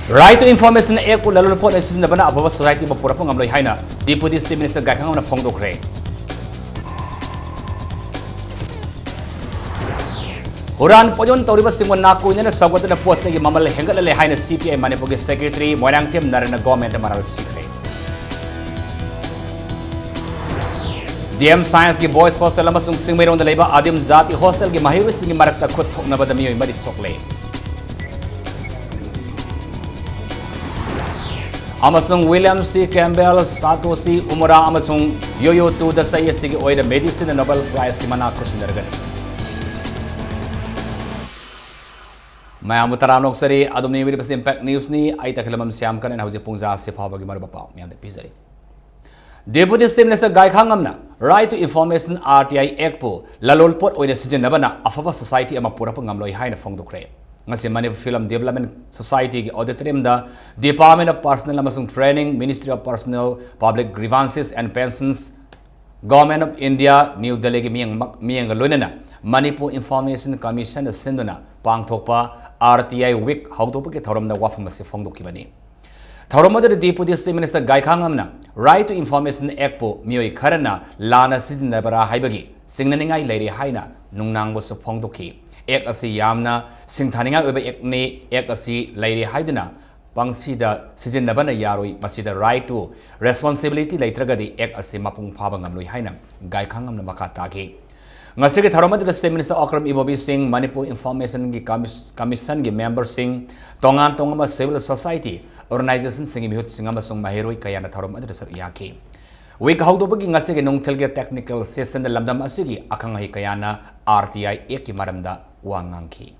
Right to information ek ko lalo report assist na bana ababa society ba pura pang amloy haina Deputy Chief Minister Gaikang na phongdok re Huran pojon tawriba singwan na ko ina sagot na post gi mamal hengal le haina CPI Manipur ge secretary Moirang Tem Narana government maral sikre DM Science ki boys hostel amasung singmeirong da leiba adim zati hostel gi mahiru singi marakta khut thokna bada miyoi mari sokle Amasung William C. Campbell, Satoshi Umura, Amasung Yo-Yo to the Sayasigi Oida Medicine and Nobel Prize Kimana Kusindargan. Mayamutarano Sari, Adoni with Impact News ni, Aitakilam Siamkan and Hausi Punza Sipavagi Marabapa, Miam the Pizari. Deputy Chief Minister Gaikangamna, Right to Information RTI Ekpo, Lalol Pot Oida Sijan Nabana, Afava Society Amapurapangamloy Haina Fongdo Cray. Ngasi Manipur Film Development Society auditorium da Department of Personnel amasung Training, Ministry of Personnel, Public Grievances and Pensions, Government of India, New Delhi miyang loinana Manipur Information Commission sinduna pangthokpa RTI Week hawtopa ke thorom da wafam se phongdokibani. Thorom da Deputy Chief Minister Gaikangamna Right to Information Act po miyoi kharana lana sizinabara haibagi singnaningai leiri haina nungnang bo se phongdoki. Ek asi yamna singthaninga oba ekni ek asi leiri haiduna pangsida season nabana yaroi masida right to responsibility leitragadi ek asi mapung phaba ngamloi haina Gaikhangam na makata ki ngasige tharomad the Minister Akram Ibobi Singh Manipur Information gi Commission gi member Singh tongan tongama civil society organization sing mihut singama song mahiroi kayana tharomad the sar yaki Week how to begin as a nungtilga technical session the Lamdam Asigi, Akangai Kayana, RTI Eki Maramda, Wanganki.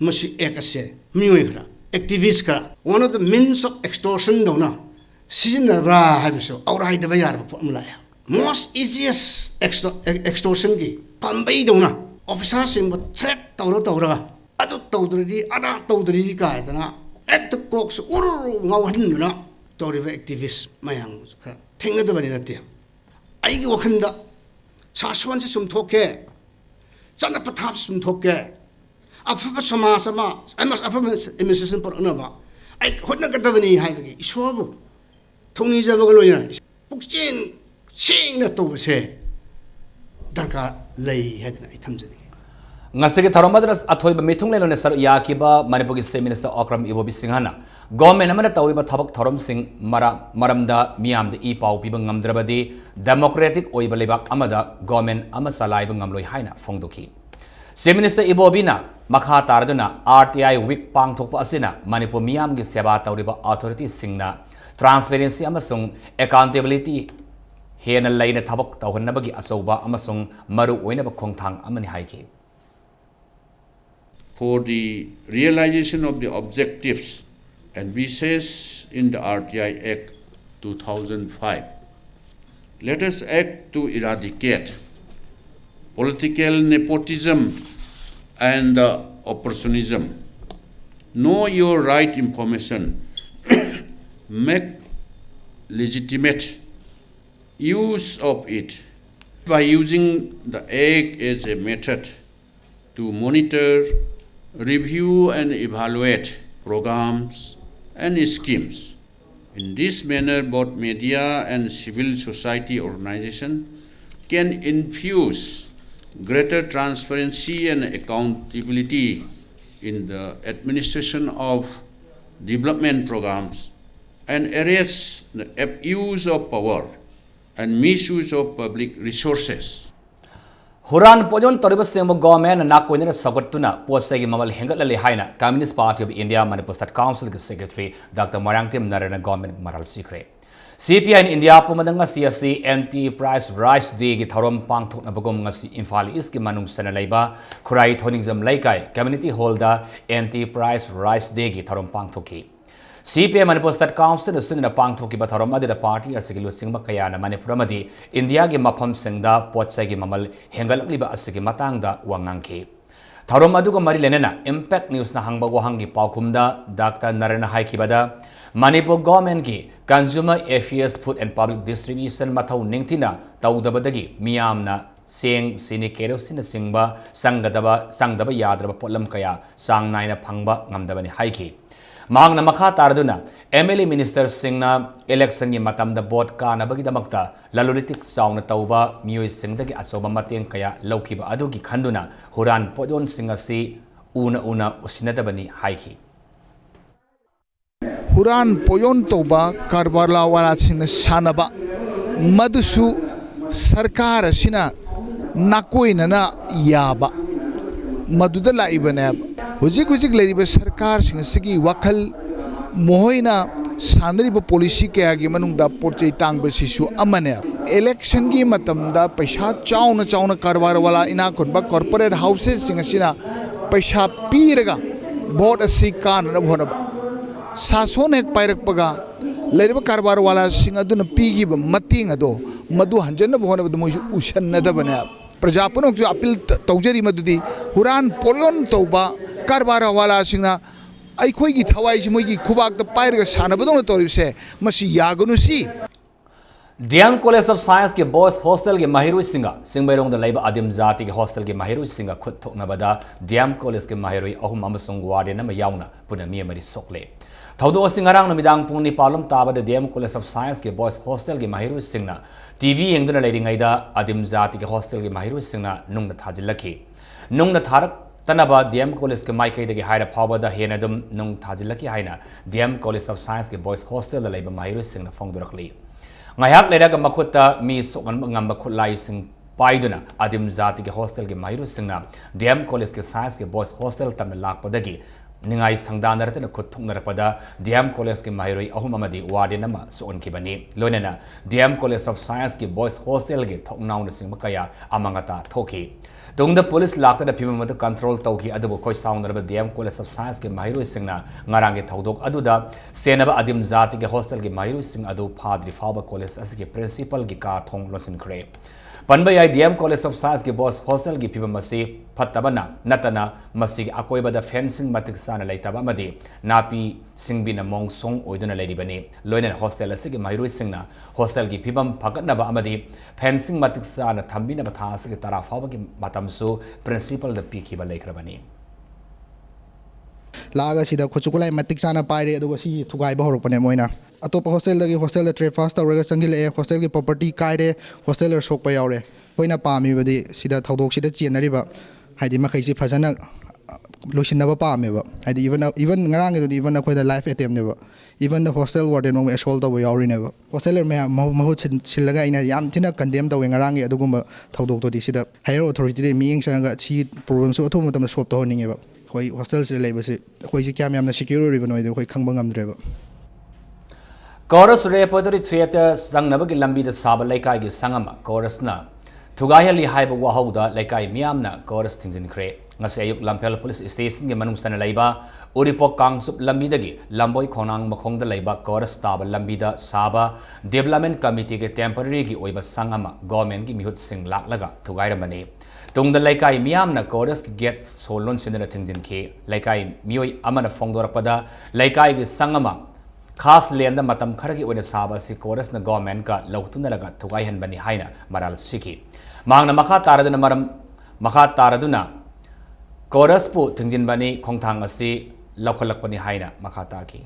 Mushi Ekase, Muira, activist, one of the means of extortion donor. Season the Ra have so, outright the Vayar formula. Most easiest extortion gi, Pambay donor, officers in what threat Taura, Adu Taudri, Ada Taudri Kaidana, at the cocks, Uru, Mawanduna. Activist Mayang, Ting of the Vanity. I go Kanda Saswan some toke, Sanapatap some toke, Afasama Sama, I must affirm emission for another. I could not get the Vani Having Iswabu. Tony Zavaloya, Bookchin, seeing that over say, Danka lay head and items. Ngasige Taromadras Atoy Mitung Leonesar Yakiba, Manipur Chief Minister Akram Ibobi Singhana. Government Amana Tauriba Tabak Thorom Singh Maramda Miam the Epau Pibangam Drabadi, Democratic Oibalibak Amada, Government Amasalai Bangamloi Haina, Fongdoki. Chief Minister Ibobina, Makha Tarduna, RTI Week Pang Topa Asina, Manipur Miam Giseba Tauriba Authority Singna, Transparency Amasung, Accountability, Hena Lane Tabak Tawanabagi Asoba Amasung, Maru Winaba Kongtang Amani Haiki. For the realization of the objectives and wishes in the RTI Act 2005, let us act to eradicate political nepotism and opportunism. Know your right information. Make legitimate use of it by using the Act as a method to monitor, review and evaluate programs and schemes. In this manner, both media and civil society organizations can infuse greater transparency and accountability in the administration of development programs and arrest the abuse of power and misuse of public resources. Huran Pojon Toribus Semo government and Nakoina Sabatuna, Posegi Mamal Hengalali Haina, Communist Party of India, Manipur State Council Secretary, Dr. Moirang Tem Narana Government Maral Secret. CPI in India, Pumadanga CSC, Enterprise Rice Day, Gitarom Pangtok Nabagom Infali Iski Manung Senalaiba, Kurai Toningzam Laikai, Community Holder, Enterprise Rice Day, Gitarom Pangtoki. CPI Manipur State Council is in the Pangtoki Bataromadi, the party as a Singma Kayana Manipuramadi, India Gimapam Sengda, Potsagi Mamal, Hengalaliba Asiki Matanga, Wanganki. Taromaduga Marilenena, Impact News na Hangbagohangi Paukumda, Dr. Narana Haikibada, Manipur Government Ki, Consumer Affairs Food and Public Distribution Matau Ningtina, Taudabadagi, Miamna, Sing Sinikero Sinasingba, Sangdaba Yadraba Polam Kaya, Sang Naina Pangba, Namdabani Haiki. ꯃꯍꯥꯛꯅ ꯃꯈꯥ ꯇꯥꯔꯗꯨꯅ MLA ꯃꯤꯅꯤꯁꯇꯔꯁꯤꯡꯅ ꯏꯂꯦꯛꯁꯟꯒꯤ ꯃꯇꯝꯗ vote ꯀꯥꯅꯕꯒꯤꯗꯃꯛꯇ ꯂꯂꯣꯟ-ꯏꯇꯤꯛ ꯆꯥꯎꯅ ꯇꯧꯕ ꯃꯤꯑꯣꯏꯁꯤꯡꯗꯒꯤ ꯑꯆꯧꯕ ꯃꯇꯦꯡ ꯀꯌꯥ ꯂꯧꯈꯤꯕ ꯑꯗꯨꯒꯤ ꯈꯟꯗꯨꯅ ꯍꯨꯔꯥꯟ ꯄꯣꯠꯌꯣꯟꯁꯤꯡ ꯑꯁꯤ ꯎꯅ ꯎꯁꯤꯟꯅꯗꯕꯅꯤ ꯍꯥꯏꯈꯤ꯫ हुरान पोयोन तौबा कारबारला वाला सिंह सानबा मधुसु सरकार सिना नाकोइनना याबा मधुदा लाइबने हुजिक हुजिक लेरिब सरकार सिंह सिगी वखल मोहइना सानरिब पॉलिसी कयागी मनुंगदा पोरचै तांगब सिसु अमने इलेक्शन की मतमदा पैसा चाउना चाउना कारबार वाला इना खुनबा कॉर्पोरेट हाउसेस सिंह सिना पैसा पीरगा वोट असि कानना होनबा सासोन एक पायरकपगा लेरिब कारबार वाला सिंह अदुन पीगिब मतिंग अदो मधु हंजन होनबद मोइसु उशन्नदबने प्रजापनोक जो अपील तौजरी मधुदी हुरान पोयोन तौबा कारबार वाला सिंहना अखोई थवाई मोगी खुबाक पायरग सानबदों तौरिबसे मसी यागनुसी DM College of Science के बॉयज हॉस्टल के महिरुई सिंगा सिंगबैरोंग लैब आदिम जाति के हॉस्टल के महिरुई सिंगा खुद थोकनबदा DM College के महिरुई अहुम अमसुंग वार्डन अम याउना पुनः मी अमरी सोकले थौदो सिंगरांग नमिदांग पुंग निपालम ताबद DM College of Science के बॉयज हॉस्टल के महिरुई सिंगना TV यंगदुना लेरिंगैदा आदिम जाति के हॉस्टल के महिरुई सिंगना नुंगना थाजिलखी नुंगना थारक तनबा DM College के माइकैदगी हाइरा फावदा हेनदम नुंग थाजिलखी हाइना DM College of Science के बॉयज हॉस्टल लैब महिरुई सिंगना फोंगदुरखली ngayak leraga makhutta mi sokan ngamba khulai sing paiduna adim jati ke hostel ke mahiru singna DM College ke science ke boys hostel tamna lakpadagi ningai sangdanartana khutthungnarakpada DM College ke mahiroi ahum amadi warden ama soon kibani loinana DM College of Science ke boys hostel ke thoknauna sing makaya amangata thoki tungda police lakta phimam madu control tauki adubo khoi saunarba DM College of Science ke mahiroi singna ngarang ke thodok aduda senaba adim jati ke hostel ke mahiroi sing adu phadri faba college asike principal gi ka thong losin kre panbai DM College of Science ke boys hostel gi phimam asi phattabana natana masi akoibada fencing matik sana laitaba amadi napi singbina mongsong oiduna leiribani loinen hostel asike mahiroi singna hostel gi phimam phagatnaba amadi fencing matik sana thambina batha asike tara faba gi matamsu principal da pikhiba leikrabani लागा सिदा खुचुकुलाई मतिक साना पाइरे अदुगा सि थुगाइ बहरपने मोइना अतोप hostel दगी हॉस्टल द ट्रेड फास्ट तौरगा संगिले हॉस्टल की प्रॉपर्टी काइरे हॉस्टल सोकपा यावरे होइना पामीबदी सिदा थौदोक सिदा चेनरिबा हाइदि मखैसि फजना लोसिनबा पामेबा हाइदि इवन ngarang द इवन अखोइदा लाइफ अटेम्प नेबा इवन द हॉस्टल वार्डन मो एसोल तब यावरिनेबा हॉस्टलर मे महु सिलगा इना याम थिना कंडेम तवे ngarang अदुगुम थौदोक तोदि सिदा हायर अथॉरिटी दे मियंग संगा छि प्रॉब्लम सो अथो मतम सॉल्व तोहनिंगेबा कोई हॉस्टल से लेबसे कोई से क्या मैं हमने सिक्योर रिबन होइदे कोई खंगबंग amdreba Chorus Repertory Theatre Sangnabagi Lambi the Saba Laikai gi Sangama Chorus na Thugayali Haiba Wahauda Laikai Miamna Chorus things in Cray Ngasayuk Lampel Police Station gi Manung Sana Laiba Uripok Kangsup Lambi dagi Lamboy Konang Makong the Laiba Chorus Taba Lambi da Saba Development Committee ge temporary gi Oiba Sangama Government gi Mihut Sing Laklaga Thugaira Mani Tung the Laikai Miamna Chorus get Solon Sinner things in K Laikai Mioi Amana Fongdorapada Laikai gi Sangama खास लेंद मतम खरगी ओने साबा सि coarse न government का लौतुनरगा थुगाई हनबनी हाइना moral सिखी मांगना मखा तारदुना मरम मखा तारदुना कोरस पु थिंजिनबनी खोंथांग असि लखलकपनी हाइना मखा ताकी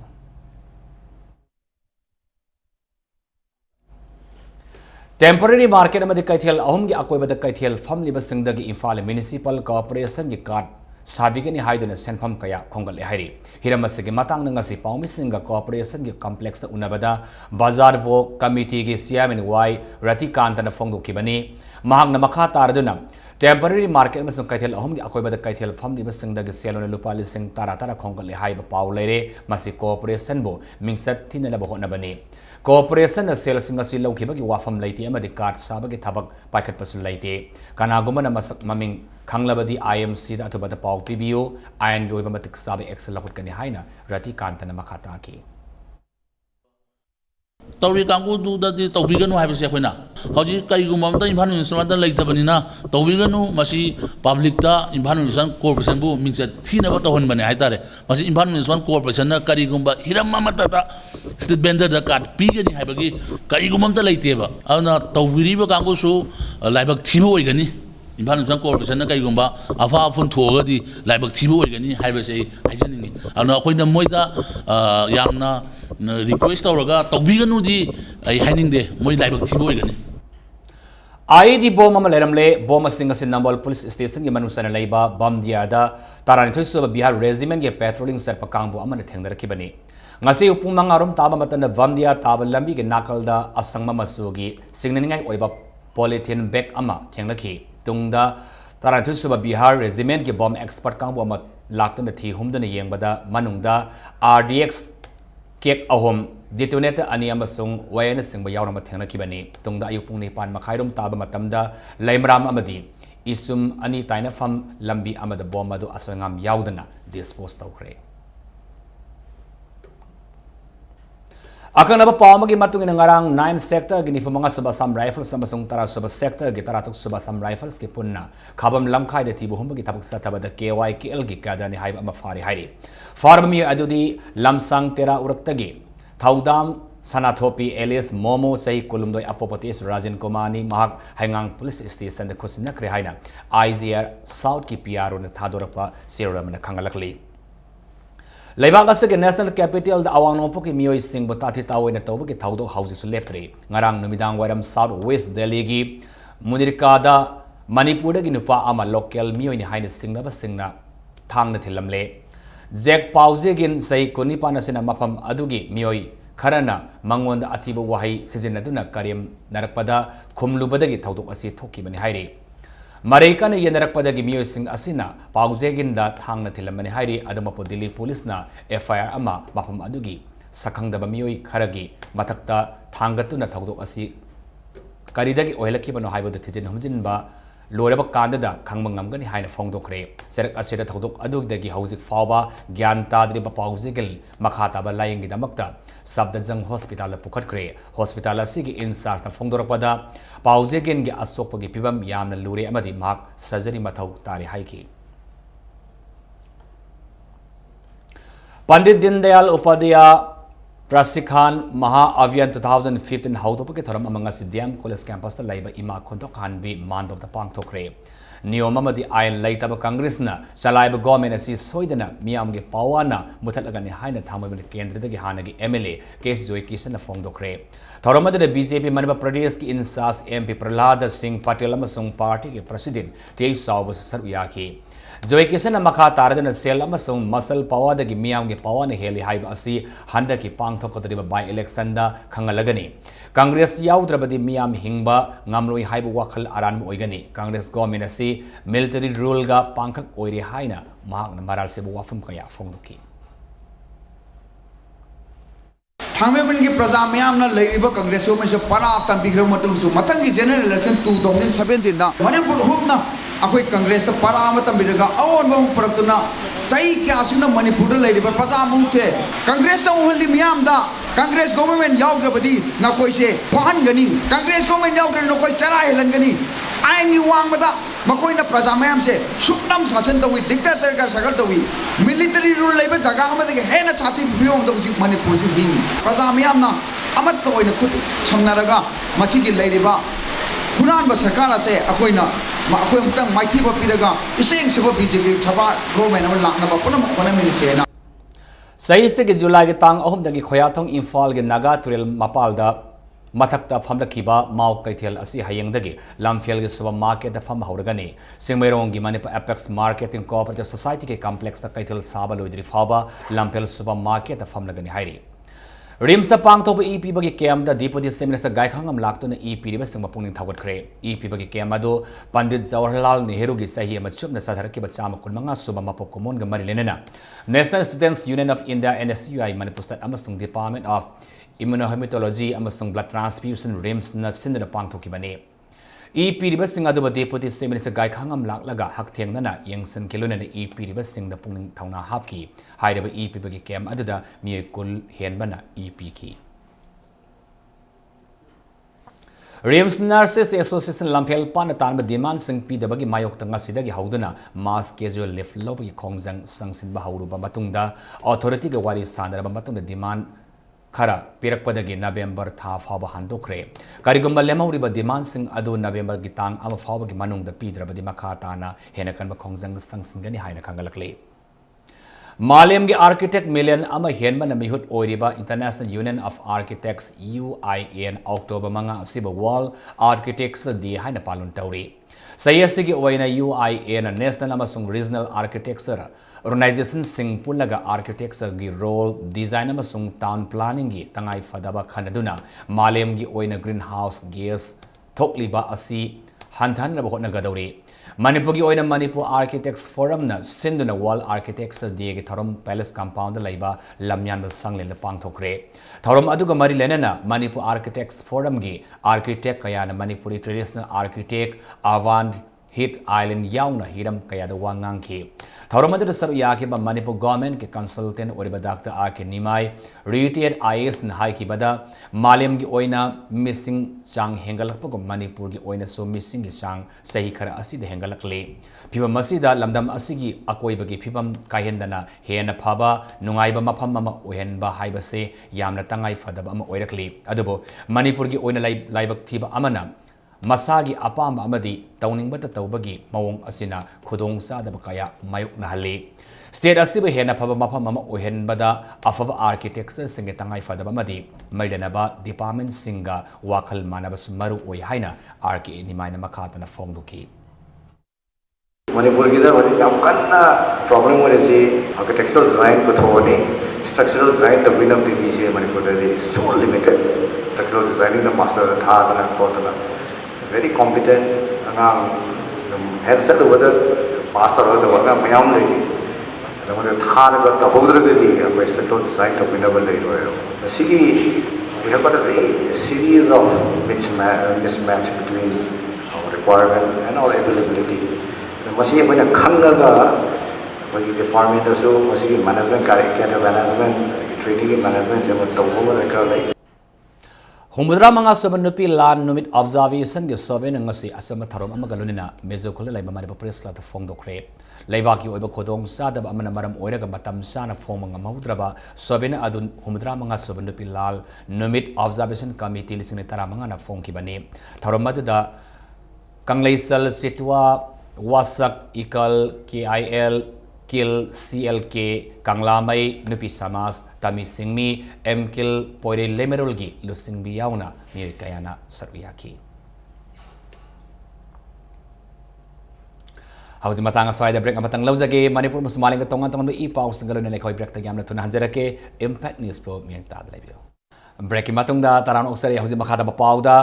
टेम्पररी मार्केट अमदि कैथेल अहम gi akoibada कैथेल famliba singdagi Imphal Municipal Corporation gi card Sabigani Haiduna Senfam Kaya Kongal Hari. Hiramasigi Matang Nangasi Paumi Singa Corporation Complex Unabada Bazar Vo Committee Siamin Y Rati Kantana Fongo Kibani Mahang Namaka Tarduna Temporary Market Masung Kaitel Home Akoibada Kaitel Family Singa Salon Lupali Sing Taratara Kongal Haiba Paulere Masi Corporation Bo Mingsat Tinabahonabani Corporation as sales in a silo kibaki wafam late amadi card sabagi tabak packet pasul late Kanagumana Masak Maming Kanglabadi IMC that about the Pau PBO Iron Goimatic Sabi Excelakani Haina Rati Kantana Makataki. Tauri Kangu do that the Tobigano have a sequena. Hoji Kaigumam, the Invanusan, the Lake Tabanina, Tobigano, Masi, Publicta, Invanusan Corporation, means that Tina Batohon Manatare, Masi Invanusan Corporation, Karigumba, Hiramamata, State Bender the card, Pigani Habagi, Karigumam the Lake Teva, Anna Tobiriba Kangu so, Libak Timo Igani, Imphal न्यूसन corporation कईगुब अफा अफुन थोगदी लाइबक थीब होगनी है हाइजनिंगी अखोइना मोइदा यामना रिक्वेस्ट तौरगा तौबीगनुदी हाइनिंगदे मोइ लाइबक थीब होगनी आईडी बॉम अमा लेरमले बॉम सिंग असिन नंबल पुलिस स्टेशन की मनुष्यन लेबा बम दियादा तारानिथोइ सुब बिहार रेजिमेंट के patrolling set पकांगबो Aman थेंगदरखिबनी ngasi upung mangarum taba matanda bamdia taba lambi ke nakalda asangma masugi singningai oiba polythene bag ama thenglaki tungda taranthoi suba bihar regiment ke bomb expert kangbo ama laktana thi humdana yengbada manungda rdx kek ahom detonator ani amasung wayana singba yaurama thenglakibani tungda ayupung ni pan makhairum taba matamda laimram amadi isum ani taina fam lambi amada bomb adu asangam yaudana dispose tawkhre Akan apa pawmagi matung ina ngarang 9 sector gini pemanga subasam rifles samasung tara subas sector gi taratuk subasam rifles ki punna khabam lamkhai de tibu humba gi tabuk sataba da KYKL gi kada ni haiba ama fari hairi farmi adudi lamsang tera uraktagi thaudam sanathopi alias momo sei kulumdoi apopatis rajan komani mahak hangang police station de khusina kre haina IZR south ki PRO na thadorapa serum na khangalakli Leibang asa ke national capital da awang nopo ki miyoi sing botati tawo na tobo ki thaudo house su left re ngarang numidang wairam south west delhi gi munirka da manipur da gi nupa ama local miyoi ni haina singna ba singna thang na thilamle jack pause gin sai koni pana sina mafam adugi miyoi kharana mangon da atiba wahai season aduna karim narakpada khumlubada gi thaudo asi thoki bani haire Mareka ne yenarakpada gi miyoi sing asina pauzegin da thangna thilamani hairi adamapo Delhi police na FIR ama mafam adugi sakhangdaba miyoi kharagi mathakta thangatuna thawdok asi karidagi ohelakibano haibadu thijin humjinba loiraba kandada khangma ngamgani haina phongdokre serak asida thawdok adugdagi hauzik fawba gyan tadriba pauzegil makhataba layingi damakta Sabdajang hospital pukhatkre hospital asigi in-charge na phongdorakpada pauzegin gi asokpagi pibam yamna lure amadi mak surgery mathau tari haiki Pandit Dindayal Upadhyaya Prasikhan Maha Avian 2015 haudopaki thoram amanga Sidyam College campus ta laiba ima khontok hanbi mandop ta pangthokre Niyom amadi ain laitaba Congress na chalaiba government asi soidana miyamge pawana muthalagani haina thamai kendradagi hanagi MLA case Joy Kishan na phongdokre thoramada BJP Manipur Pradesh ki in-charge MP Prahlad Singh Patel amasung party ke president Tei Saub Saruyaki Joy Kishan na makha taradana sel amasung muscle pawadagi miyamge pawana heli haiba asi handaki pangthokotariba by election da khangalagani Congress yaudrabadi miyam hingba ngamloi haibu wakhal aran oigani Congress government asi military rule ga pangkhak oire haina mahakna maral sebu wafam kaya phongdoki थांगमेबन की प्रजा ma'am लेरिबा Congress में से परा तंबिग्र मतुसु Matangi general election 2017 दा मणिपुर हुबना अखोई कांग्रेस परा तंबिरगा oven बम परतुना चाई क्या सुना मणिपुर लेरिबा प्रजा मुसे कांग्रेस तो उहली मैम दा कांग्रेस गवर्नमेंट याउद्रबदी नकोई से फहनगनी कांग्रेस गवर्नमेंट याउद्र नकोई चरा हेलनगनी आइनी वांगबदा मकोइना प्रजा मैम से सुकनम शासन तवी डिक्टेटर का सगल तवी मिलिटरी रूल लेबा जगह अमदगी हेना साथी बियोंग दउजी मणिपुर से बिनी प्रजा मैम ना अमत तो ओइना खुद समनारगा मछिगी लेरिबा खुनान सरकार से अखोइना अखोइ मुतंग माइथी बपिरगा इसेंग सेबो बीजेपी सभा गवर्नमेंट अमल लाखना पुनम इकोनॉमी से ना सही से जुलाई के तांग अहम दगी खोयाथोंग इम्फाल के नागा तुरेल मपालदा मथक्ता फमलखिबा माव कैथेल असि हयंगदगी लमफेल के सुबह मार्केट फम हौरगनी सिंगमेरोंग की Manipur apex marketing cooperative society के कॉम्प्लेक्स ता कैथेल साबा लोइद्री फाबा लमफेल सुबह मार्केट फमलगनी हाइरी रिम्स ता पांगथोप ईपी बगी कैम दा डिप्टी चीफ मिनिस्टर गायखांगम लाक्तुना ईपी रिबा सिंग मपुंग थागतखरे ईपी बगी कैम अदो पंडित जवाहरलाल नेहरू की सही अमा चुपना साधरकिबा चामा कुनमंगा सुबह मपो कोमोन ग मरि लेनेना national students union of India NSUI Manipur state अमसुंग department of Immunohematology amasung blood transfusion rims na sindana pangthokibani e piriba sing adu deputy chief minister Gaikhangam laklaga hakthengna yengsan kiluna e piriba sing da pungning thauna hapki haidaba e pibagi kem aduda mi kul henbana e pki Rims Nurses Association Lamphel Pan Tan demand sing pidabagi mayok tanga sidagi hauduna mass casual lift lobagi khongjang sangsin ba hauruba matungda authority ga wari sandaraba matungda demand खरा पिरकपदगी नवेंबर था फाव हांदोखरे करिगुम लेमौरिबा डिमांडसिंग अदु नवेंबर की तांग अमा फावगी मनुंगदा पीद्रबदी मखा ताना हेना कनबा खोंजंग संगसिंगनी हाइना खंगलकले मालेम के architect million अमा हेनबा नमिहुत ओरिबा international union of architects UIN October मंगा असिबा वर्ल्ड आर्किटेक्ट्स डे हाइना पालन तौरी सयसिगी ओइना UIN नेशनल अमसुंग रीजनल आर्किटेक्चर ऑर्गेनाइजेशन सिंग पुलगा आर्किटेक्चर की रोल डिजाइन अमसुंग टाउन प्लानिंग की तंगाई फदबा खनदुना मालेम की ओइना ग्रीन हाउस गैस थोकलिबा असि हंथनरबा होटनगदौरी मणिपुर की ओइना मणिपुर आर्किटेक्ट्स फोरम न सिंधुना वर्ल्ड आर्किटेक्चर डे की थरम पैलेस कंपाउंड लेबा लमयान संगलेन पांगथोखरे थरम अदुगा मरी लेना मणिपुर आर्किटेक्ट्स फोरम की आर्किटेक्ट कयाना मणिपुरी ट्रेडिशनल आर्किटेक्ट आवान हिट आइलैंड याउना हिरम कयादा वांगांग की थौरम अदुदा सर याकिबा मणिपुर गवर्नमेंट के कंसल्टेंट ओरिबा डॉक्टर R.K. निमाई रिटायर्ड IAS न हाइकिबदा मालेम की ओइना मिसिंग चांग हेंगलकपगो मणिपुर की ओइना सो मिसिंग की चांग सही खरा असिद हेंगलकले फिबम मसिदा लमदम असिगी अकोइबगी फिबम काहेंदना हेना फाबा नुंगाइबा मफम अमा ओहेनबा हाइबसे यामना तंगाई फदबा अमा ओइरकले अदुबो मणिपुर की ओइना लाइबक थिबा अमना मसागी अपाम अमदी तौनिंगबता तौबगी मवोंग असिना खुदोंग सादब कया मायुकनहले स्टेट असिबु हेना फबा मफम अमा ओहेनबदा अफबा आर्किटेक्चर सिंगे तंगाई फदबा अमदी मैलनबा डिपार्टमेंट सिंगा वाखल मानबसु मरु ओय हाइना R.K. निमाइना मखातना फोंगदुकी मणिपुर की याम कन्ना प्रॉब्लम होने आर्किटेक्चरल डिजाइन पुथोनी स्ट्रक्चरल डिजाइन तबिनम टीवी से मणिपुर सो लिमिटेड स्ट्रक्चरल डिजाइनिंग मास्टर था कोतना very competent angang head set over the master of the work mayam lei the one thar ga tabodra ga di by settle design to pinable lei ro sigi we have got a very series of mismatch between our requirement and our availability the machine when khanga ga when the department so machine management character management training management se to over ka lei हुमुद्रा मंगा सबन नुपी लान नुमित observation के सर्वेन ngasi asama tharom amaga lunina mejo khole lai mamari press la phongdokre leibaki oiba khodong sadab amana maram oiraga matam sana phomanga mahudraba सर्वेन adun humudra manga सबन नुपी लाल नुमित observation committee लिसिंग तरा मंगा ना phongkibani tharom maduda kangleisal sitwa wasak ikal KIL किल CLK कंगलामई नुपी समाज तमी सिंगमी MKIL पोरे लेमेरोलगी लुसिंगबी याउना मिर कयाना सर्वियाकी हौजी मतंग स्वाइदा ब्रेक मतंग लौजगे मणिपुर मुसमालिंग तोंगा तोंगा ई पाउ सिंगलोने लेखोय ब्रेक त यामना थुना हंजरके इंपैक्ट न्यूज़ प्रो मियं ताद लेबियो ब्रेक मतंगदा तरान ओक्सरे हौजी मखादा पाउदा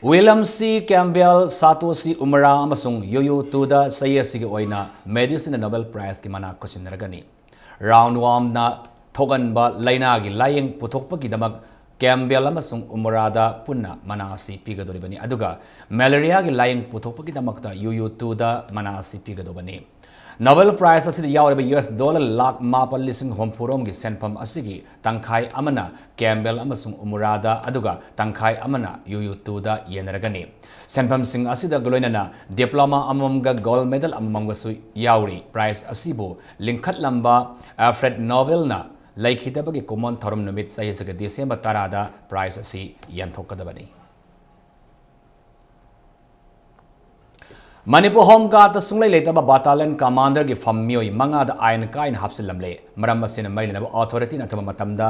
William C. Campbell, Satoshi Umara, amasung Yoyo Tuda, Sayasigi Oina, Medicine Nobel Prize ki mana question ragani. Round 1 na thogan ba lainagi laying putokpagi damak Campbell amasung Umara da punna manasi pigadoribani. Aduga malaria gi laying putokpagi damak da Yoyo Tuda manasi pigadobani. Nobel Prize asidi yawreba US dollar lakh mapal lising hompurom gi senpam asigi tangkhai amana Campbell amasung Umurada aduga tangkhai amana UU2 da yenaragani senpam sing asida gloinana diploma amamga gold medal amamga su yawri prize asibo linkhat lamba Alfred Nobel na laikhidabagi common thorum numit sahisaga December 10 da prize asi yanthokadabani Manipur home guard सुंगले लेतबा battalion commander की फम्मियोई मंगा the ion Kine हापसिलमले मरम मसिन मैलनब authority नथब मतमदा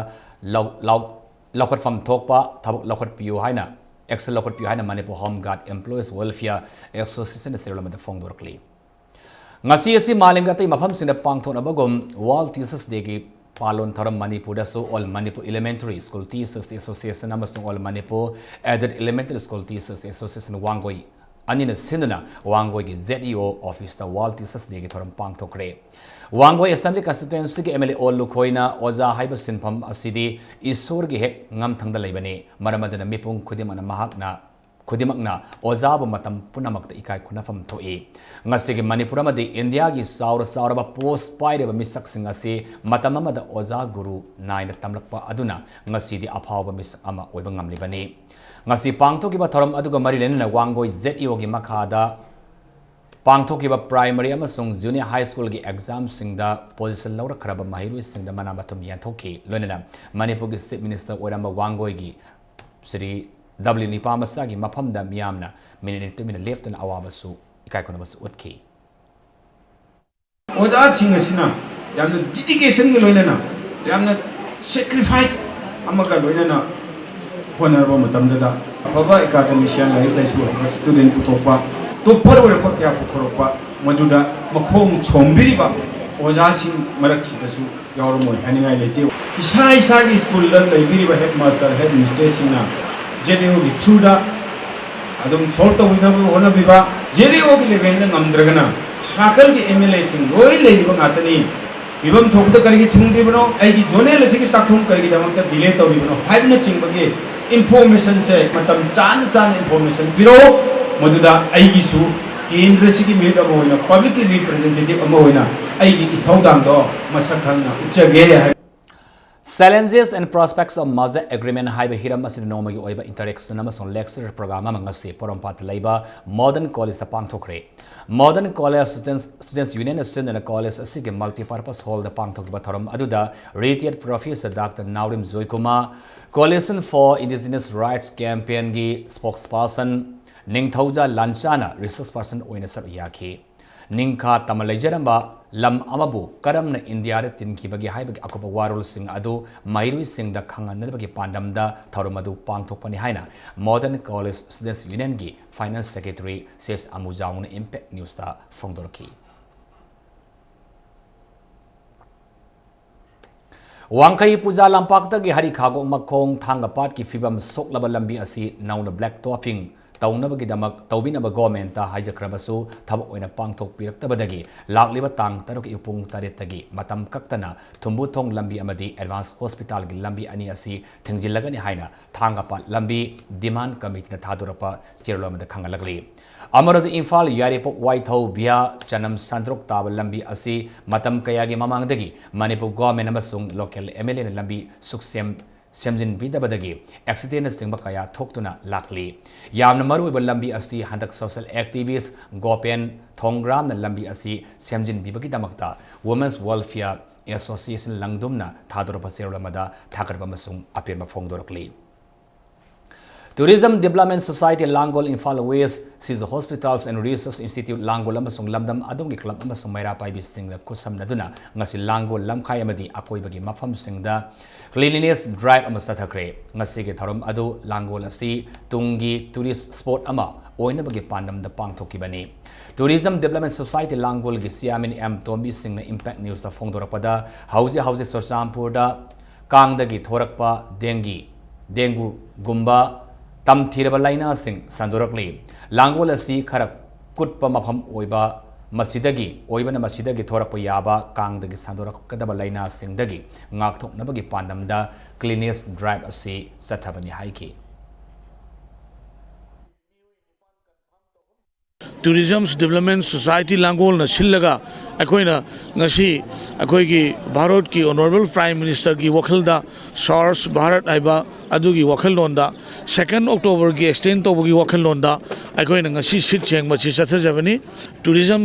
लौखट फम थोकपा थबक लौखट पियो हाइना excel लौखट पियो हाइना Manipur home guard employees welfare association सेरलमद फोंगदोरकली ngasi asi malinga tai mafam sina pangthonabagom world teachers day ki palon tharam manipur da so all manipur elementary school teachers association amasung all manipur added elementary school teachers association wangoi anina sinduna wangoi ki ZEO office da world teachers day ki thoram pangthokre wangoi assembly constituency ki MLA all lukhoina oza haiba sinpham asidi isor gi hek ngam thangda leibani maramadana mipung khudimana mahakna खुदिमकना ओजाब मतम पुनमक इकाय खुनफम थोए ngasi manipur amadi india gi sauraba post paireba misak sing ase matam amada oza guru naina tamlakpa aduna ngasi di aphawba mis ama oiba ngamlibani ngasi pangtho gi ba thoram aduga mari lenna wangoi ZEO gi makhada पांथोकिबा primary अमसुंग junior high school की exam सिंगदा position लौरखरबा महिरुई सिंगदा मनामतुम यांथोकी लोनेना मणिपुर की चीफ मिनिस्टर ओरamba वांगोई की श्री W निपामसा की मफमदा मियामना मिनिट टू मिनिट लेफ्टन अवाबसु इकाइकोनबसु उतकी ओजासिंग असिना यामना डेडिकेशन के लोइना यामना सैक्रिफाइस अमका लोइना होनरबो मतमदा बाबा एकाडेमिशियन लाइफ लाइसु स्टूडेंट पुथोपा तो परवरप क्या पुथोरपा मजुदा मखोम छोंबिरिबा ओजासिंग मरक्सिदसु यावरमोय हानिंगाय लेते इसा इसा की स्कूल ला library head master head mistress सिंगना जेडीओ की थ्रूदा अदम सोल्व तो होना बिबा जेडीओ की लेवल ना नमद्रगना साकल की एमएलए सिंग रोई लेबा गातनी विबम थोकद करगी थुंगदिबनो आइगी जोनेल सिगी साथुम करगी दमक डिले तौरिबनो फाइव न चिंगबगे इंफॉर्मेशन से मतलब चान इंफॉर्मेशन बिरो मधुदा आइगिसु केंद्र सिगी मेड अमा होइना पब्लिक रिप्रेजेंटेटिव अमा होइना आइगी इथौदांदो मसखंगना उच्चगे Challenges and prospects of Maza Agreement Haiba Hiram Asin Nomagi Oiba Interaction Amazon Lecture Program Amangasi Porompat Labor Modern College the Pangthokre. Modern College Students Union Student and College Asig Multi-Purpose Hall the Pangthokiba Thorum Aduda Retired Professor Dr. Naurim Zoikuma Coalition for Indigenous Rights Campaign Gi Spokesperson Ningthauja Lanchana Resource Person Oinasar Yaki. Ningka Tamalajaramba Lam Amabu Karamna India Tinkibagi Haibag Akopa Warul Sing Adu Mairui Sing the Kanganabagi Pandamda Tarumadu Pangtopani Haina Modern College Students Union Gi Finance Secretary says Amujaun Impact News Star Fongdorki Wangkai Puja Lampakta Gi Hari Kago Makong Tangapat Ki Fibam Sok Labalambi Asi Nauna Black Topping तौनबगिदमक तौबिनब government हाइजक्रबसु थबक ओइना पांगथोक पिरक्तबदगी लाक्लिबा तांग तरुक इपुंग तरेतगी मतम कक्तना थुम्बुथोंग लंबी अमदी एडवांस हॉस्पिटल की लंबी अनि असि थिंगजिलगनि हाइना थांगापा लंबी डिमांड कमिटीना थादुरपा चेरलोमदा खंगलगली अमरद इम्फाल यारेपोक वाइथौ बिया चनम संद्रोक ताब लंबी असि मतम कयागी ममांगदगी मणिपुर गवर्नमेंट अमसुंग लोकल एमएलए लंबी सुक्सेम सेमजिन बिदबदगी एक्सीडेंट सिंग कया थोक्तुना लाकली यामना मरुब लंबी असि हंदक सोशल एक्टिविस्ट गोपेन थोंग्राम लंबी असि सेमजिन बिबगी दमकता वुमेन्स वेलफेयर एसोसिएशन लंगदुमना थादुरप सेरलमदा थाकरबा मसुंग अपेरबा फोंगदोरकली Tourism Development Society Langol Infal West sees the Hospitals and Research Institute Langol amasung lamdam adongi club amasung mayra pai bising da kusam naduna ngasi Langol lamkhai amadi akoi bagi mafam singda cleanliness drive amasa thakre ngasi ge tharum adu Langol asi tungi tourist spot ama oina bagi pandam da pangthoki bani Tourism Development Society Langol gi Siamin M Tombi Singh na Impact News da phongdorapada hauze Sorsampur da kang da gi thorakpa dengu gumba Tam Thiraba Laina Singh Sandorokli Langol asi Karak Kutpa Mafam Oiba Masidagi Oibana Masidagi Thorapo Yaba Kang the Sandorak Kadaba Laina Singh Dagi Ngaktok Nabagi Pandamda Cleanliness Drive asi Satabani Haiki Tourism Development Society Langol na Shillaga Akoina Ngasi Akoigi Bharat ki Honorable Prime Minister ki Wakilda SARS Bharat Aiba Adugi Wakil Londa 2nd October ki extend to Bugi Wakil Londa Akoina Ngasi Sit Cheng Machi Satha Javani Tourism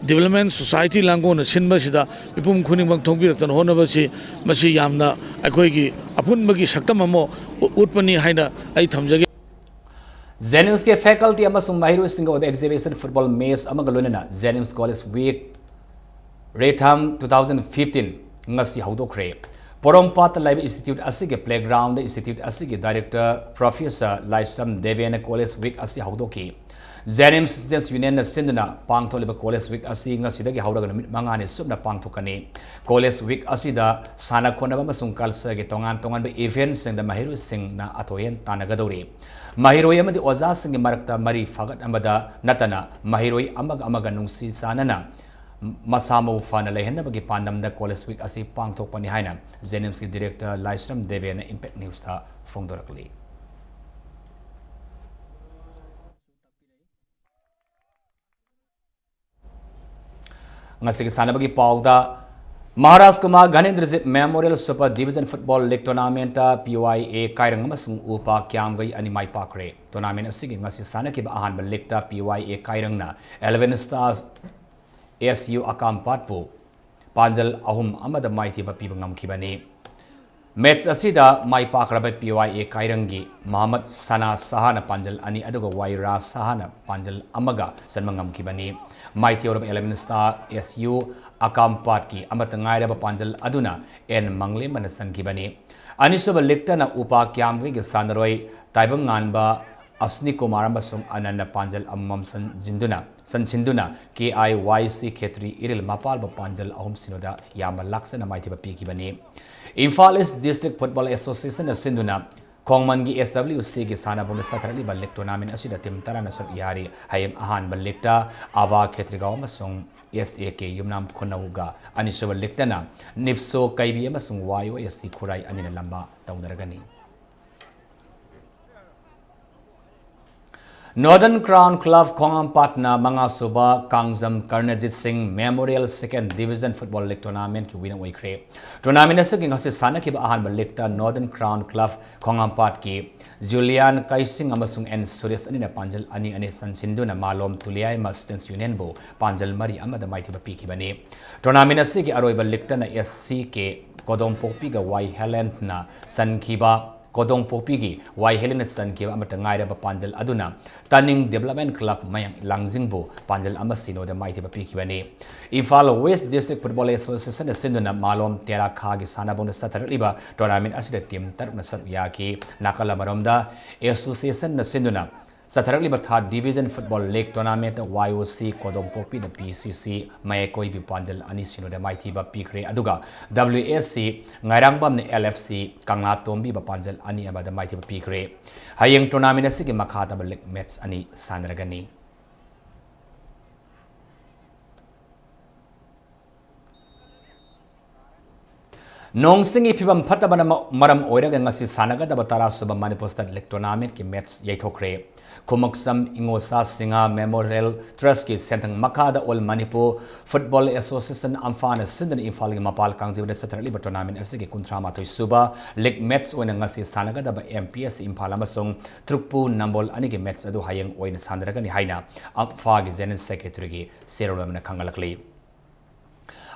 Development Society Langol na Shinbasida Ipum Kuning Bang Tongpi Ratan Honabasi Masi Yamna Akoigi Apun Magi Saktamamo Utpani Haina Ai Thamjagi Jennings के faculty अमसुंग माहिरु सिंग ओब exhibition football match अमगलोनना जेनिम्स college week रेथम 2015 ngasi haudokhre Porompat Live Institute asige playground institute asige director professor Laisam Devian College week asi haudoki Jenims Students Union Sinduna Pangtholiba College week asi ngasidagi hauraga numit mangani subna pangthokani College week asida sana khonaba masung culture ge tongan be events sing mahiru sing na atoyen tanagadori Mahiroi amadi oza sing marakta mari fagat amada natana mahiroi amaga nungsi sanana Masamo Fana Lehena bagi pandam da College week asi pangthokpani haina Jenims ki director Laisam Devian Impact News ta phongdorakli ngasi ki sanabagi pauda Maharashtra Kumar Ghanendra Memorial Super Division Football League Tournament PYA Kairang amasung upa kyamgai ani mai pakre tournament asigi ngasi sanaki ba ahan league ta PYA Kairang na 11 Stars AFCU Akampatpu Panjal ahum amada maiti ba pibangam kibani match asida mai pakraba PYA Kairangi Muhammad Sana Sahana Panjal ani aduga Waira Sahana Panjal amaga sanmangam kibani maiti orab 11 Star AFCU Akampat ki amatangai raba Panjal aduna en mangle manasan kibani anisuba liktana upa kyamgi ki sanaroi taibang nganba Asni Kumar amasung Ananda Panjal amam Sinduna KIYC Khetri Iril Mapal ba Panjal ahum sinoda yamba laksana maiti ba piki bani Imphal East District Football Association Sinduna Kongmangi SWC ki sanabung satrali ba league tournament asida tim tarana sak yari hayem ahan ba league ta awa Khetri gaw amasung SAK Yumnam Khonauga anisuba league na Nipso Kaibi amasung YOSC Khurai anina lamba taunaragani Northern Crown Club Khongam Patna Mangasuba Kangjam Karnajit Singh Memorial Second Division Football League Tournament ki winner oikre tournament asuk ngasi sana ki ahan league ta Northern Crown Club Khongam Pat ki Julian Kaising amasung N Suresh ani na Panjal ani sansinduna malom tuliai ma Students Union bo Panjal mari amada maiti ba piki bani tournament asuk ki aroiba league ta na SCK Kodom Popi ga Y Helen na Sankhiba Kodong Popigi, Y Helen San Kiva Amatangai ba Panjal Aduna, Tanning Development Club Mayang Langzingbo, Panjal Amasino the Mighty Bapikibani. Ifal West District Football Association Sinduna Malom Terra Kagi Sanabon Satarliba, Tournament Asida Tim Tarna Satyaki, Nakala Maromda, Association Sinduna. Satarali Third Division Football League Tournament YOC Kodong Popi the PCC Mayakoi bi Panjal Anisino the Mighty ba Pikre Aduga WSC Ngairangbam ne LFC Kangla Tombi ba Panjal Ani aba the Mighty ba Pikre Hayeng tournament asigi makhata ba league match ani sanragani Nong singi pibam patabana maram oiraga ngasi sanaga da batara suba Manipur State League Tournament ki match yaithokre Kumaksam Ingosa Singa Memorial Trust ki sentang makada ol Manipur Football Association Amfana Sindan Imphal ki mapal kangji wada satrali ba tournament asigi kuntrama toy suba league match oina ngasi sanaga da ba MPS Imphal amasung Trukpu Nambol ani ki match adu hayang oina sandraga ni haina Amfa ki General Secretary ki Serolamna Kangalakli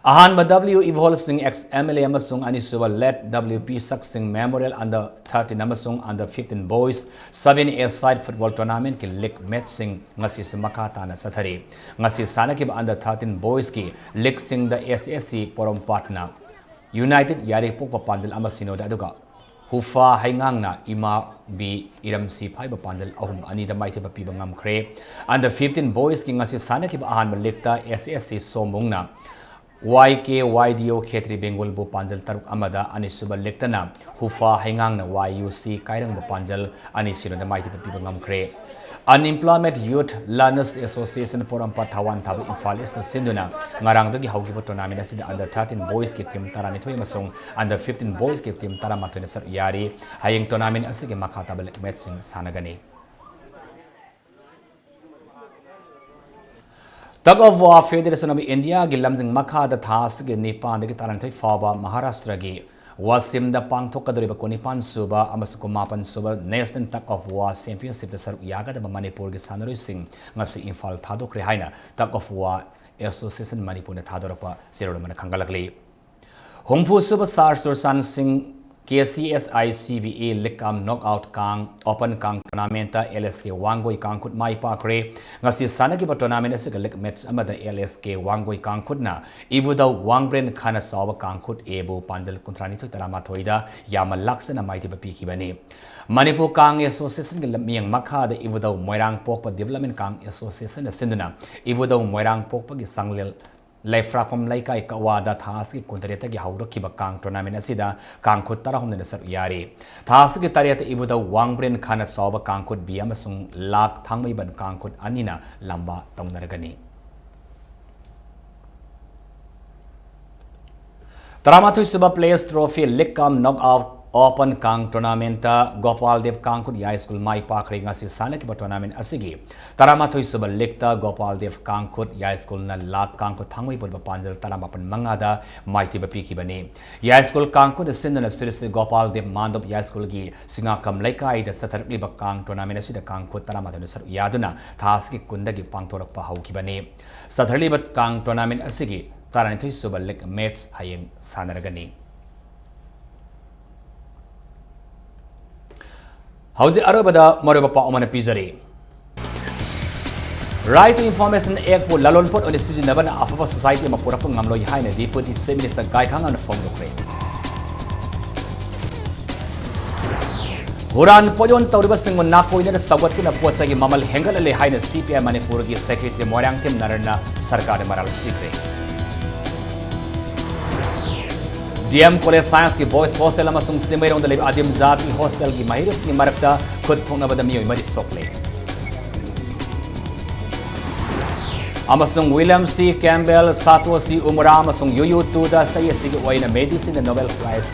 Ahan W Evolve Singh ex MLA Amasung Anisuba led WP Sak Singh Memorial under 13 Amasung under 15 boys 7 side football tournament ki league match sing ngasi semakata na sathari ngasi sana ki under 13 boys ki league sing the SSC Porom Patna United Yari Pokpa Panjal Amasino da aduga Hufa Haingang na Ima B Iramsi Pai ba Panjal ahum ani da maiti ba pibangam kre under 15 boys ki ngasi sana ki ahan league ta SSC Somung na YKYDO Khetri Bengal bo Panjal Taruk Amada ani suba lektana Hufa Haingang na YUC Kairang bo Panjal ani sino da maiti pa ngamkre Unemployment Youth Learners Association Poram Pathawan Thabu Imphal East Sinduna ngarang dagi haugi bo tournament asida under 13 boys ki team tarani thoi masung under 15 boys ki team tara mathoi sar yari hayeng tournament asige makhata bal matching sanagani Tug of War Federation of India gi lamjing makha da thas gi Nepal gi taran thoi faba Maharashtra gi Wasim da pangthok kadriba konipan suba amasuko mapan suba National Tug of War Championship da sar yaga da Manipur gi sanaroi sing ngapsi Imphal thadokre haina Tug of War Association Manipur na thadorpa serolmana khangalakli Hongphu suba sar sursan sing KCSICVA Likam Knockout Kang Open Kang Tournament LSK Wangoi Kang Kut Mai Pakre ngasi sana ki tournament asika leg match amada LSK Wangoi Kang Kutna ibuda Wangbren Khana Sawa Kang Kut Ebu Panjal Kuntrani Thoi Tarama Thoida Yama Laksana Maiti Bapi Kibani Manipur Kang Association ki lamiyang makha da ibuda Moirang Pokpa Development Kang Association Sinduna ibuda Moirang Pokpa ki Sanglil Lefra from Laika Kawada Taski Kuntareta ki Hauro Kiba Kang tournament asida Kang Kut Tarahum na sar yari Taski Tariata ibuda Wangbren Khana Sawa Kang Kut Biamasung Lak Thangmai ban Kang Kut Anina Lamba Taunaragani Taramathu Suba Players Trophy Likam Knockout open कांग tournament Gopal Dev कांगकुट याई school माई पाखरे ngasi sanakibा tournament असigi Taramathoi suba league Gopal Dev कांगकुट याई school न लाक कांगकुट थांगoi पुरबा पांजल तरामापन मंगादा माइतिबा पीखिबनी याई स्कूल कांगकुट सिंदना सिरिस गोपाल देव मांडव याई स्कूल की सिंगाकम लेकाई द सथरलिबा कांग टूर्नामेंट असि द कांगकुट तरामाथoi सर यादुना थासकी कुंदगी पांगथोरकपा हौखिबनी सथरलिबा कांग टूर्नामेंट असigi Taramathoi suba लीग मैच हयेंग सानरगनी Hauzi arobada moroba pa omana pizari Right to Information Act for lalon pot on sijinaban afa society ma pura ngamlo haina deputy state minister Gai Khang an phong dokre Huran pojon tawriba singmon nakoina sawat na posa gi mamal hengal le haina CPI Manipur gi secretary Moirang Tim Narana sarkar maral sikre DM College Science की Boys Hostel अमसुंग सिमैरों दले आदिम जाति hostel की महिरस की मरकता खुद थोंगा बदमियों मरी सोकले अमसुंग William सी Campbell सातोसी उमरा अमसुंग U U टूदा सही की वाइना मेडिसिन नोबेल प्राइज